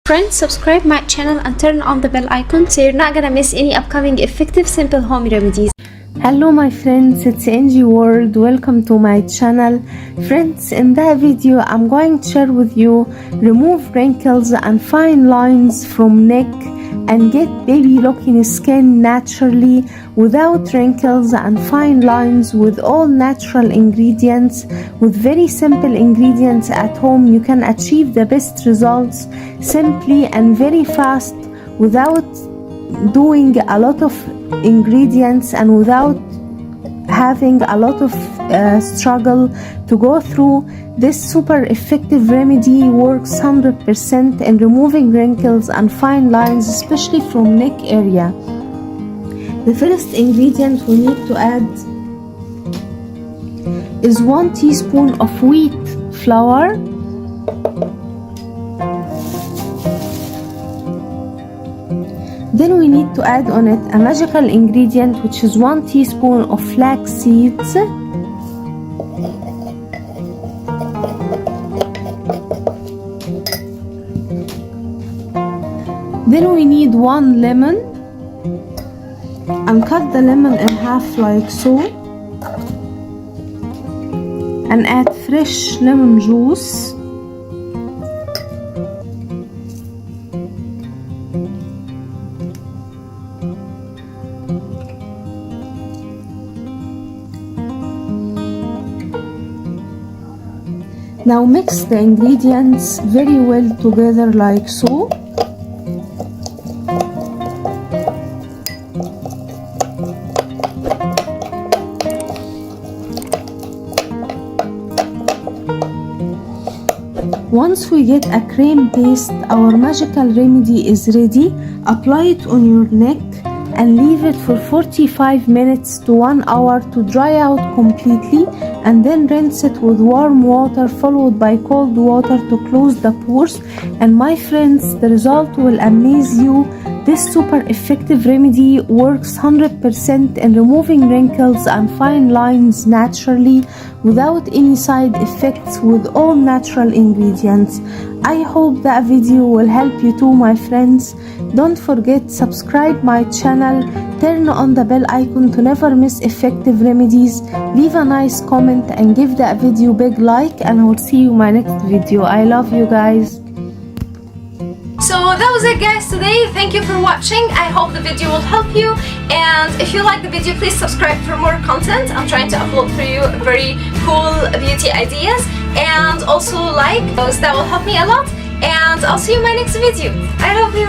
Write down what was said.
Friends, subscribe my channel and turn on the bell icon so you're not gonna miss any upcoming effective simple home remedies. Hello my friends, it's Angie World. Welcome to my channel. Friends, in that video I'm going to share with you remove wrinkles and fine lines from neck and get baby looking skin naturally without wrinkles and fine lines with all natural ingredients. With very simple ingredients at home, you can achieve the best results simply and very fast without doing a lot of ingredients and without having a lot of struggle to go through. This super effective remedy works 100% in removing wrinkles and fine lines, especially from neck area. The first ingredient we need to add is 1 teaspoon of wheat flour, then we need to add on it a magical ingredient, which is 1 teaspoon of flax seeds, then we need 1 lemon, and cut the lemon in half like so, and add fresh lemon juice, now mix the ingredients very well together like so. Once we get a cream paste, our magical remedy is ready. Apply it on your neck and leave it for 45 minutes to 1 hour to dry out completely, and then rinse it with warm water followed by cold water to close the pores. And my friends, the result will amaze you. This super effective remedy works 100% in removing wrinkles and fine lines naturally without any side effects with all natural ingredients. I hope that video will help you too, my friends. Don't forget, subscribe my channel, turn on the bell icon to never miss effective remedies, leave a nice comment and give that video big like, and I will see you in my next video. I love you guys. So that was it guys today. Thank you for watching. I hope the video will help you, and if you like the video, please subscribe for more content. I'm trying to upload for you very cool beauty ideas, and also like those, that will help me a lot, and I'll see you in my next video. I love you.